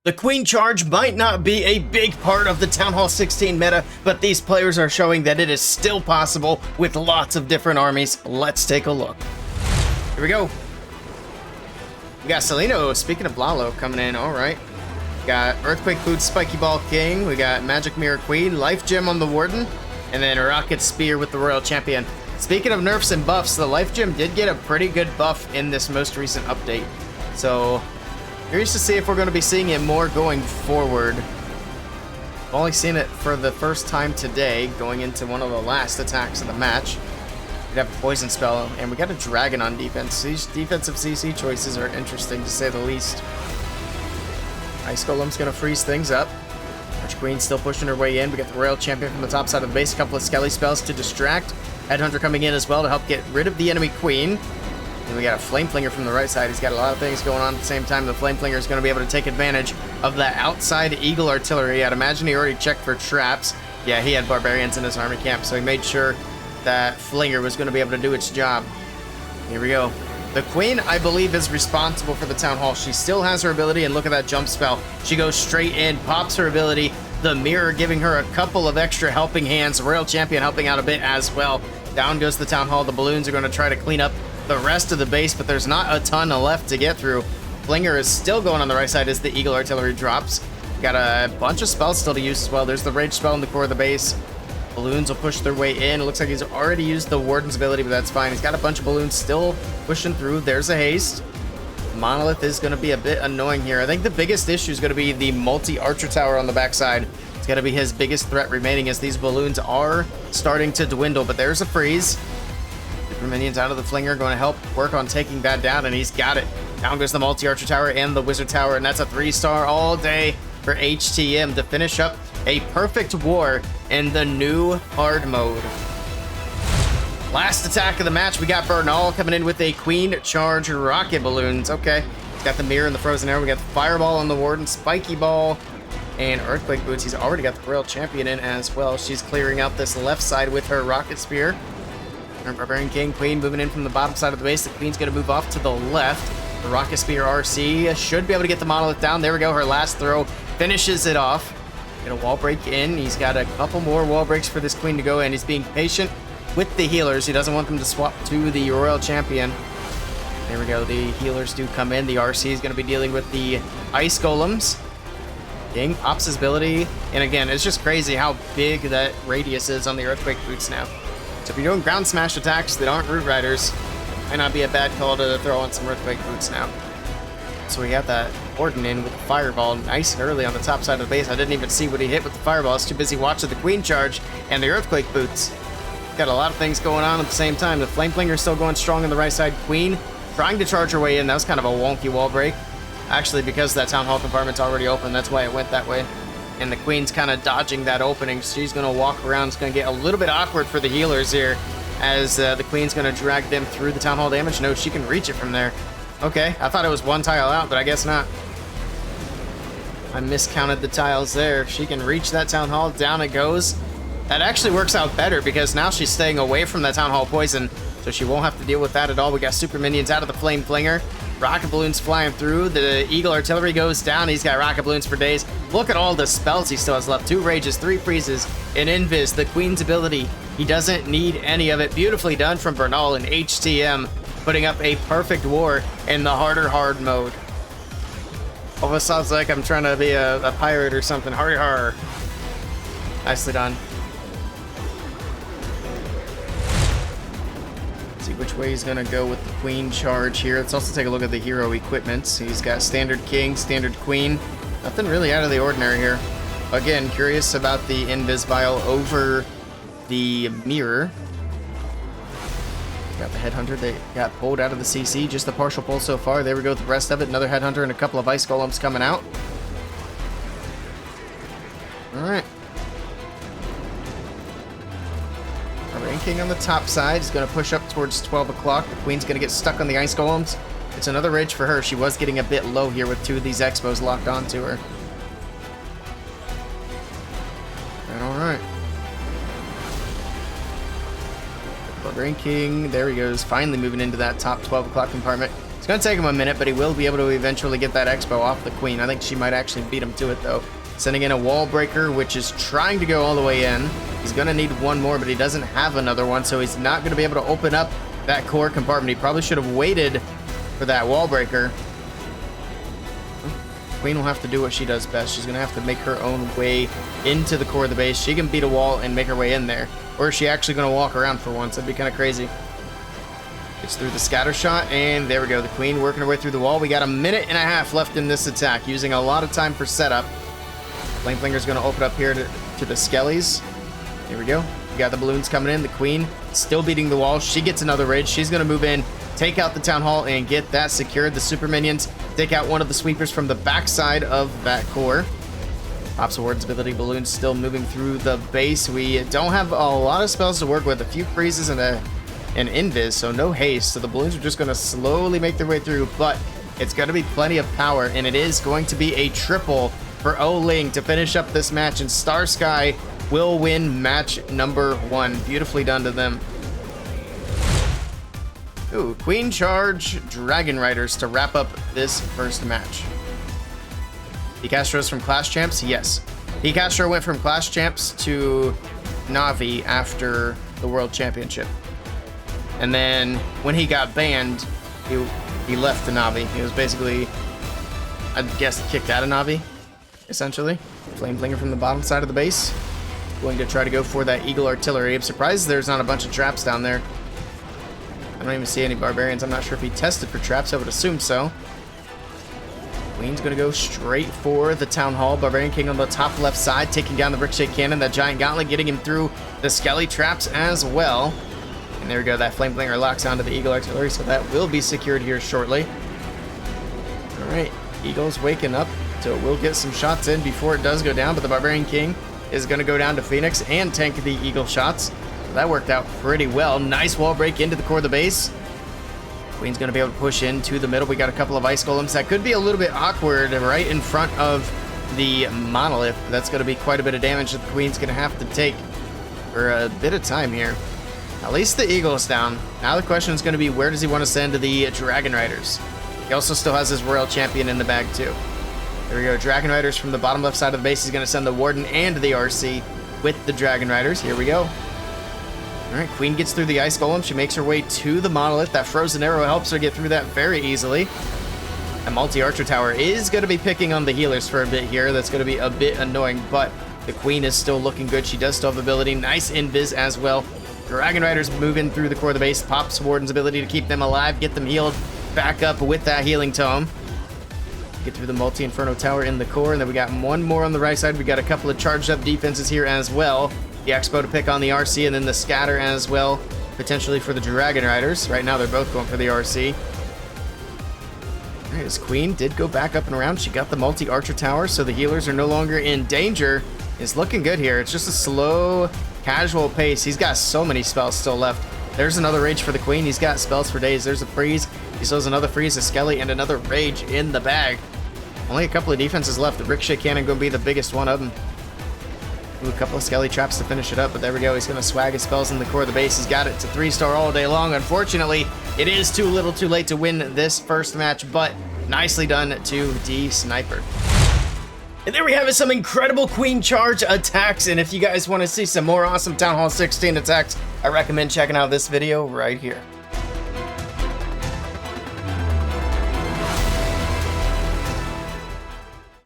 The Queen Charge might not be a big part of the Town Hall 16 meta, but these players are showing that it is still possible with lots of different armies. Let's take a look. Here we go. We got Celino, speaking of LaLo, coming in. All right. We got Earthquake Boots, Spiky Ball King. We got Magic Mirror Queen, Life Gem on the Warden, and then Rocket Spear with the Royal Champion. Speaking of nerfs and buffs, the Life Gem did get a pretty good buff in this most recent update. So, curious to see if we're going to be seeing it more going forward. I've only seen it for the first time today, going into one of the last attacks of the match. We have a Poison Spell, and we got a Dragon on defense. These defensive CC choices are interesting, to say the least. Ice Golem's going to freeze things up. Arch Queen still pushing her way in. We got the Royal Champion from the top side of the base. A couple of Skelly spells to distract. Headhunter coming in as well to help get rid of the enemy Queen. And we got a Flame Flinger from the right side. He's got a lot of things going on at the same time. The Flame Flinger is going to be able to take advantage of that outside Eagle Artillery. I'd imagine he already checked for traps. Yeah, he had Barbarians in his army camp, so he made sure that Flinger was going to be able to do its job. Here we go. The Queen, I believe, is responsible for the Town Hall. She still has her ability, and look at that jump spell. She goes straight in, pops her ability. The Mirror giving her a couple of extra helping hands. Royal Champion helping out a bit as well. Down goes the Town Hall. The balloons are going to try to clean up the rest of the base, but there's not a ton left to get through. Flinger is still going on the right side as the Eagle Artillery drops. Got a bunch of spells still to use as well. There's the Rage spell in the core of the base. Balloons will push their way in. It looks like he's already used the Warden's ability, but that's fine. He's got a bunch of balloons still pushing through. There's a haste. Monolith is going to be a bit annoying here. I think the biggest issue is going to be the multi-archer tower on the backside. It's going to be his biggest threat remaining as these balloons are starting to dwindle, but there's a freeze. Super minions out of the Flinger going to help work on taking that down, and he's got it. Down goes the multi-archer tower and the wizard tower, and that's a 3-star all day for HTM to finish up a perfect war in the new hard mode. Last attack of the match, we got Bernal coming in with a Queen Charge rocket balloons. Okay, he's got the Mirror and the Frozen Arrow. We got the Fireball on the Warden, Spiky Ball, and Earthquake Boots. He's already got the Royal Champion in as well. She's clearing out this left side with her Rocket Spear. Barbarian King, Queen moving in from the bottom side of the base. The Queen's going to move off to the left. The Rocket Spear RC should be able to get the Monolith down. There we go. Her last throw finishes it off. Get a wall break in. He's got a couple more wall breaks for this Queen to go in. He's being patient with the healers. He doesn't want them to swap to the Royal Champion. There we go. The healers do come in. The RC is going to be dealing with the Ice Golems. King pops his ability. And again, it's just crazy how big that radius is on the Earthquake Boots now. So if you're doing ground smash attacks that aren't Root Riders, it might not be a bad call to throw on some Earthquake Boots now. So we got that Warden in with the Fireball nice and early on the top side of the base. I didn't even see what he hit with the Fireball. I was too busy watching the Queen Charge and the Earthquake Boots. Got a lot of things going on at the same time. The Flame Flinger still going strong on the right side. Queen trying to charge her way in. That was kind of a wonky wall break. Actually, because that Town Hall compartment's already open, that's why it went that way. And the Queen's kind of dodging that opening. She's going to walk around. It's going to get a little bit awkward for the healers here as the Queen's going to drag them through the Town Hall damage. No, she can reach it from there. Okay, I thought it was one tile out, but I guess not. I miscounted the tiles there. She can reach that Town Hall. Down it goes. That actually works out better because now she's staying away from that Town Hall poison, so she won't have to deal with that at all. We got super minions out of the Flame Flinger. Rocket balloons flying through. The Eagle Artillery goes down. He's got rocket balloons for days. Look at all the spells he still has left. 2 rages, 3 freezes, an invis, the Queen's ability. He doesn't need any of it. Beautifully done from Bernal and HTM, putting up a perfect war in the harder hard mode. Almost sounds like I'm trying to be a pirate or something. Hardy har. Nicely done. See which way he's gonna go with the Queen Charge here. Let's also take a look at the hero equipments. He's got standard King, standard Queen. Nothing really out of the ordinary here. Again, curious about the Invis Vial over the Mirror. Got the Headhunter that got pulled out of the CC. Just the partial pull so far. There we go with the rest of it. Another Headhunter and a couple of Ice Golems coming out. Alright. Barbarian King on the top side is going to push up towards 12 o'clock. The Queen's going to get stuck on the Ice Golems. It's another rage for her. She was getting a bit low here with 2 of these Expos locked onto her. Alright. Barbarian King, there he goes, finally moving into that top 12 o'clock compartment. It's going to take him a minute, but he will be able to eventually get that expo off the queen. I think she might actually beat him to it, though. Sending in a wall breaker, which is trying to go all the way in. He's going to need one more, but he doesn't have another one, so he's not going to be able to open up that core compartment. He probably should have waited for that wall breaker. Queen will have to do what she does best. She's going to have to make her own way into the core of the base. She can beat a wall and make her way in there. Or is she actually going to walk around for once? That'd be kind of crazy. Gets through the scatter shot, and there we go. The queen working her way through the wall. We got a minute and a half left in this attack, using a lot of time for setup. Flameflinger's going to open up here to the skellies. Here we go. We got the balloons coming in. The queen still beating the wall. She gets another rage. She's going to move in, take out the town hall, and get that secured. The super minions take out one of the sweepers from the backside of that core. Pops Warden's ability balloons still moving through the base. We don't have a lot of spells to work with. A few freezes and an invis, so no haste. So the balloons are just going to slowly make their way through, but it's going to be plenty of power, and it is going to be a triple for O-Ling to finish up this match, and Star Sky will win match number 1. Beautifully done to them. Ooh, Queen Charge Dragon Riders to wrap up this first match. Picastros from Clash Champs? Yes. Picastro went from Clash Champs to Na'Vi after the World Championship. And then when he got banned, he left the Na'Vi. He was basically, I guess, kicked out of Na'Vi, essentially. Flameflinger from the bottom side of the base. Going to try to go for that Eagle Artillery. I'm surprised there's not a bunch of traps down there. I don't even see any barbarians. I'm not sure if he tested for traps. I would assume so. Queen's going to go straight for the Town Hall. Barbarian King on the top left side, taking down the Ricochet Cannon. That Giant Gauntlet getting him through the Skelly traps as well. And there we go. That Flameflinger locks onto the Eagle Artillery, so that will be secured here shortly. All right. Eagle's waking up, so we'll get some shots in before it does go down, but the Barbarian King is going to go down to Phoenix and tank the Eagle shots. So that worked out pretty well. Nice wall break into the core of the base. Queen's going to be able to push into the middle. We got a couple of ice golems. That could be a little bit awkward right in front of the monolith. That's going to be quite a bit of damage that the Queen's going to have to take for a bit of time here. At least the Eagle is down. Now the question is going to be, where does he want to send the Dragon Riders? He also still has his Royal Champion in the bag too. There we go. Dragon Riders from the bottom left side of the base. He's going to send the Warden and the RC with the Dragon Riders. Here we go. All right, Queen gets through the Ice Golem. She makes her way to the Monolith. That Frozen Arrow helps her get through that very easily. A multi-archer tower is going to be picking on the healers for a bit here. That's going to be a bit annoying, but the Queen is still looking good. She does still have ability. Nice invis as well. Dragon Riders move in through the core of the base. Pops Warden's ability to keep them alive, get them healed back up with that healing tome. Get through the multi-inferno tower in the core, and then we got one more on the right side. We got a couple of charged up defenses here as well. The Expo to pick on the RC, and then the scatter as well, potentially for the Dragon Riders. Right now they're both going for the RC. All right, his Queen did go back up and around. She got the multi-archer tower, so the healers are no longer in danger. It's looking good here. It's just a slow, casual pace. He's got so many spells still left. There's another rage for the Queen. He's got spells for days. There's a freeze. He still has another freeze, a Skelly, and another rage in the bag. Only a couple of defenses left. The Ricochet Cannon going to be the biggest one of them. Ooh, a couple of Skelly traps to finish it up, but there we go. He's going to swag his spells in the core of the base. He's got it to 3-star all day long. Unfortunately, it is too little too late to win this first match, but nicely done to D Sniper. And there we have it, some incredible Queen Charge attacks. And if you guys want to see some more awesome Town Hall 16 attacks, I recommend checking out this video right here.